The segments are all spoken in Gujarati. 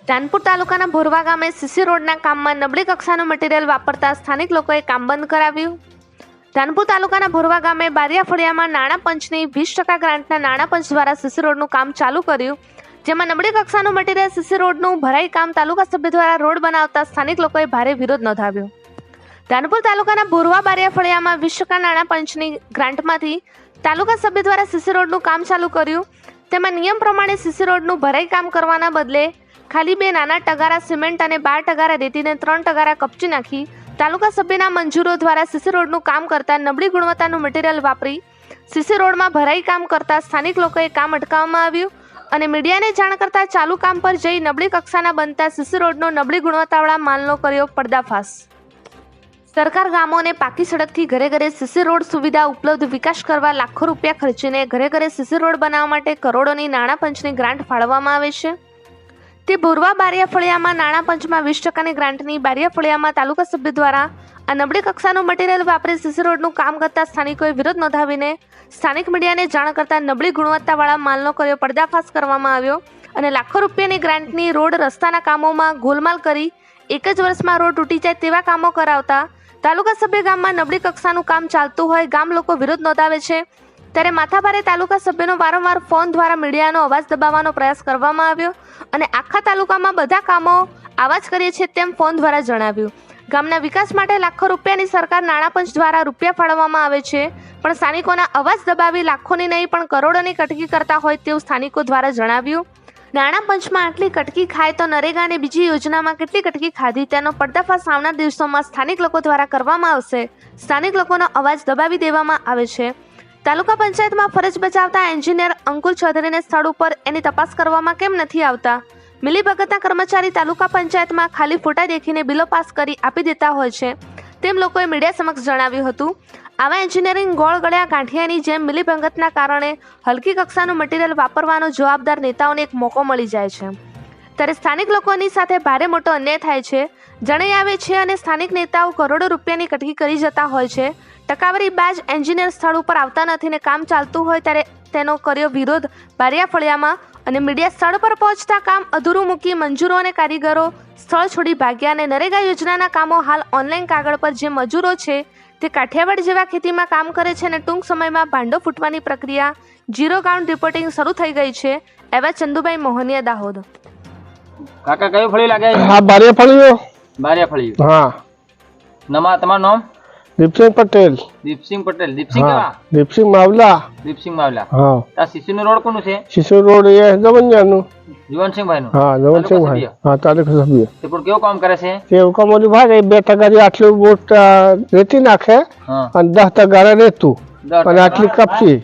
ધાનપુર તાલુકાના ભોરવા ગામે સીસી રોડના કામમાં નબળી કક્ષાનું મટીરીયલ વાપરતા સ્થાનિક લોકોએ કામ બંધ કરાવ્યું। ધાનપુર તાલુકાના ભોરવા ગામે બારિયા ફળિયામાં નાણાં પંચની 20% ગ્રાન્ટના નાણાં પંચ દ્વારા સીસી રોડનું કામ ચાલુ કર્યું, જેમાં નબળી કક્ષાનું મટીરીયલ સીસી રોડનું ભરાઈ કામ તાલુકા સભ્ય દ્વારા રોડ બનાવતા સ્થાનિક લોકોએ ભારે વિરોધ નોંધાવ્યો। ધાનપુર તાલુકાના ભોરવા બારિયા ફળિયામાં 20% નાણાં પંચની ગ્રાન્ટમાંથી તાલુકા સભ્ય દ્વારા સીસી રોડનું કામ ચાલુ કર્યું, તેમાં નિયમ પ્રમાણે સીસી રોડનું ભરાઈ કામ કરવાના બદલે ખાલી 2 નાના ટગારા સિમેન્ટ અને 12 ટગારા રેતીને 3 ટગારા કપચી નાખી તાલુકા સભ્યના મંજૂરો દ્વારા સીસી રોડનું કામ કરતા નબળી ગુણવત્તાનું મટીરીયલ વાપરી સીસી રોડમાં ભરાઈ કામ કરતા સ્થાનિક લોકોએ કામ અટકાવવામાં આવ્યું અને મીડિયાને જાણ કરતા ચાલુ કામ પર જઈ નબળી કક્ષાના બનતા સીસી રોડનો નબળી ગુણવત્તાવાળા માલનો કર્યો પર્દાફાશ। સરકાર ગામોને પાકી સડકથી ઘરે ઘરે સીસી રોડ સુવિધા ઉપલબ્ધ વિકાસ કરવા લાખો રૂપિયા ખર્ચીને ઘરે ઘરે સીસી રોડ બનાવવા માટે કરોડોની નાણાં પંચની ગ્રાન્ટ ફાળવવામાં આવે છે। તે ભોરવા બારિયા ફળિયામાં નાણાં પંચમાં 20%ની ગ્રાન્ટની બારિયા ફળિયામાં તાલુકા સભ્ય દ્વારા આ નબળી કક્ષાનું મટીરીયલ વાપરી સીસી રોડનું કામ કરતા સ્થાનિકોએ વિરોધ નોંધાવીને સ્થાનિક મીડિયાને જાણ કરતા નબળી ગુણવત્તાવાળા માલનો કર્યો પર્દાફાશ કરવામાં આવ્યો અને લાખો રૂપિયાની ગ્રાન્ટની રોડ રસ્તાના કામોમાં ગોલમાલ કરી એક જ વર્ષમાં રોડ તૂટી જાય તેવા કામો કરાવતા તાલુકા સભ્ય ગામમાં નબળી કક્ષાનું કામ ચાલતું હોય ગામ લોકો વિરોધ નોંધાવે છે, ત્યારે માથાભારે તાલુકા સભ્યનો વારંવાર ફોન દ્વારા મીડિયાનો અવાજ દબાવવાનો પ્રયાસ કરવામાં આવ્યો અને આખા તાલુકામાં બધા કામો આવા જ કરીએ છીએ તેમ ફોન દ્વારા જણાવ્યું। ગામના વિકાસ માટે લાખો રૂપિયાની સરકાર નાણાં પંચ દ્વારા રૂપિયા ફાળવવામાં આવે છે, પણ સ્થાનિકોના અવાજ દબાવી લાખોની નહીં પણ કરોડોની કટકી કરતા હોય તેવું સ્થાનિકો દ્વારા જણાવ્યું। નાણાં પંચમાં આટલી કટકી ખાય તો નરેગા અને બીજી યોજનામાં કેટલી કટકી ખાધી તેનો પર્દાફાશ આવનાર દિવસોમાં સ્થાનિક લોકો દ્વારા કરવામાં આવશે। સ્થાનિક લોકોનો અવાજ દબાવી દેવામાં આવે છે। તાલુકા પંચાયતમાં ફરજ બજાવતા એન્જિનિયર અંકુલ ચૌધરીને સ્થળ ઉપર એની તપાસ કરવામાં કેમ નથી આવતા? મિલીભગતના કર્મચારી તાલુકા પંચાયતમાં ખાલી ફોટા દેખીને બિલો પાસ કરી આપી દેતા હોય છે તેમ લોકોએ મીડિયા સમક્ષ જણાવ્યું હતું। આવા એન્જિનિયરિંગ ગોળ ગળ્યા ગાંઠિયાની જેમ મિલીભગતના કારણે હલકી કક્ષાનું મટીરીયલ વાપરવાનો જવાબદાર નેતાઓને એક મોકો મળી જાય છે, ત્યારે સ્થાનિક લોકોની સાથે ભારે મોટો અન્યાય થાય છે, જણાઈ આવે છે અને સ્થાનિક નેતાઓ કરોડો રૂપિયાની કટકી કરી જતા હોય છે। ટકાવારી બાજ એન્જિનિયર સ્થળ ઉપર આવતા નથી ને કામ ચાલતું હોય ત્યારે તેનો કર્યો વિરોધ બારિયા ફળિયામાં અને મીડિયા સ્થળ પર પહોંચતા કામ અધૂરું મૂકી મંજૂરો અને કારીગરો સ્થળ છોડી ભાગ્યા અને નરેગા યોજનાના કામો હાલ ઓનલાઈન કાગળ પર જે મજૂરો છે તે કાઠિયાવાડ જેવા ખેતીમાં કામ કરે છે અને ટૂંક સમયમાં ભાંડો ફૂટવાની પ્રક્રિયા ઝીરો કાઉન્ટ રિપોર્ટિંગ શરૂ થઈ ગઈ છે, એવા ચંદુભાઈ મોહનિયા, દાહોદ। કાકા કયો ફળી લાગે? હા, બારિયા ફળિયો। બારિયા ફળિયો। હા, તમારું નામ? દીપસિંહ પટેલ। દીપસિંહ પટેલ। દીપસિંહ કેવા? દીપસિંહ માવલા। દીપસિંહ માવલા। હા। આ સીસીનો રોડ કોનું છે? શિશુ રોડ એ જવનિયાનું। જીવનસિંહભાઈનું? હા, જવનસિંહભાઈ। હા, તાલુકા સભ્ય। તે પણ કેવું કામ કરે છે? તે હુકમ ઓલી ભાઈ 2 ટગારી આટલું બોટ રેતી નાખે અને 10 ટગારા રેતું અને આટલી કપચી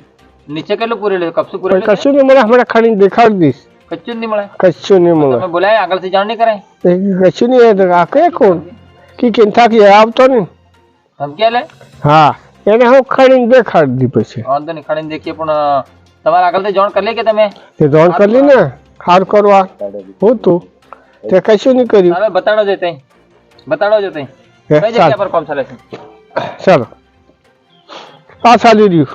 નીચે કેટલું પૂરેલું? કપસું પૂરેલું? કશું નહીં મળે, હમણાં ખાલી દેખાડી દઈશ। કચ્ચું નહીં મળે? કશું નહીં મળે। તમે બોલાય આગળથી જાણ નહીં કરાય? કશું નહીં, આ કે કોણ કી થાકી આવતો નહીં ધમકી લે? હા, એને હું ખાડીને દેખાડી દી પછી વાંધો નહીં, ખાડીને દેખીએ પણ તમારે આગળથી જાણ કરી લે કે તમે તે જાણ કરી ને હાર કરવા હું તું તે કશું નહીં કર્યું। હવે બતાડો જો તઈ, બતાડો જો તઈ કઈ જગ્યા પર કામ ચાલે છે? ચાલો આ ચાલી રહ્યું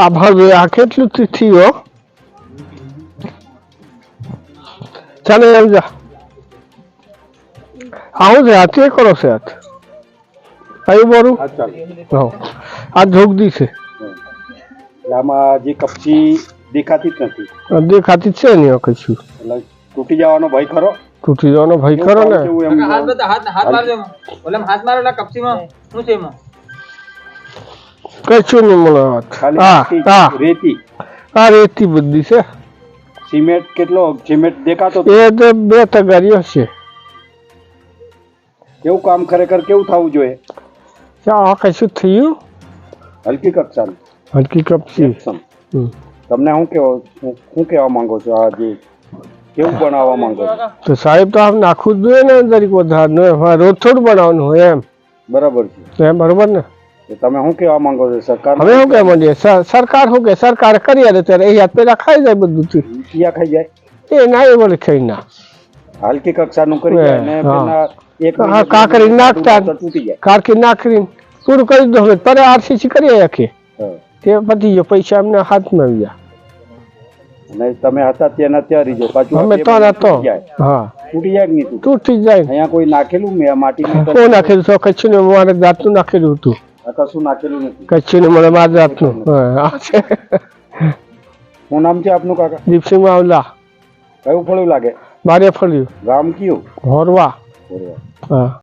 આ ભાવે આ કેટલું થયો ચાલે એમ જા આવું છે હાથે કરો છે હાથ કયું બોરું આ જોગદી છે આમાં જે કપચી દેખાતી જ નથી, દેખાતી છે નહીં કશું એટલે તૂટી જવાનો ભય ખરો? તૂટી જવાનો ભય ખરો ને? હાથ મારો કપચીમાં શું છે એમાં? કશું નહીં મળે વાત। રેતી આ રેતી બધી છે। સિમેન્ટ કેટલો સિમેન્ટ દેખાતો? એ તો 2 ટગારીઓ છે। કેવું કામ ખરેખર કેવું થવું જોઈએ? આ કશું થયું હલકી કક્ષાનું હલકી કપચી। તમને શું કહેવા માંગો છો? આ જે કેવું બનાવવા માંગો છો? તો સાહેબ તો આમ નાખવું જ જોઈએ ને દરેક વધારે રોજ થોડું બનાવવાનું હોય એમ। બરાબર છે, એમ બરોબર ને? તમે શું કહેવા માંગો છો? સરકાર હવે શું કહેવા માંડીએ? સરકાર શું કે સરકાર કરી આલે ત્યારે એ યાદ પેલા ખાઈ જાય બધું ક્યાં ખાઈ જાય? એ ના એ વળી ખાઈ ના હલકી કક્ષાનું કરી જાય ને પેલા એક કાકરી નાખતા તૂટી જાય, કાકરી નાખી પૂરું કરી દો હવે પર આરસીસી કરી રાખીએ તે પતી ગયો, પૈસા એમને હાથમાં આવી ગયા। અને તમે હતા ત્યાં ને ત્યાં રીજો પાછું અમે આ બે તો મહિને નતો. તૂટી જાય. હા તૂટી જાય કે નહીં તૂટે? તૂટી જાય. અહીંયા કોઈ નાખેલું મેં માટી કોણ નાખેલું તો કચ્છનું મારે જાતનું નાખેલું હતું. કશું નાખેલું નથી. કચ્છનું મને મારા જાતનું. હા આ છે શું નામ છે આપનું કાકા? દીપસિંહ માવલા. કયું ફળું લાગે? મારે ફળ્યું ગામ કયું? ભોરવા. બરોબર. હા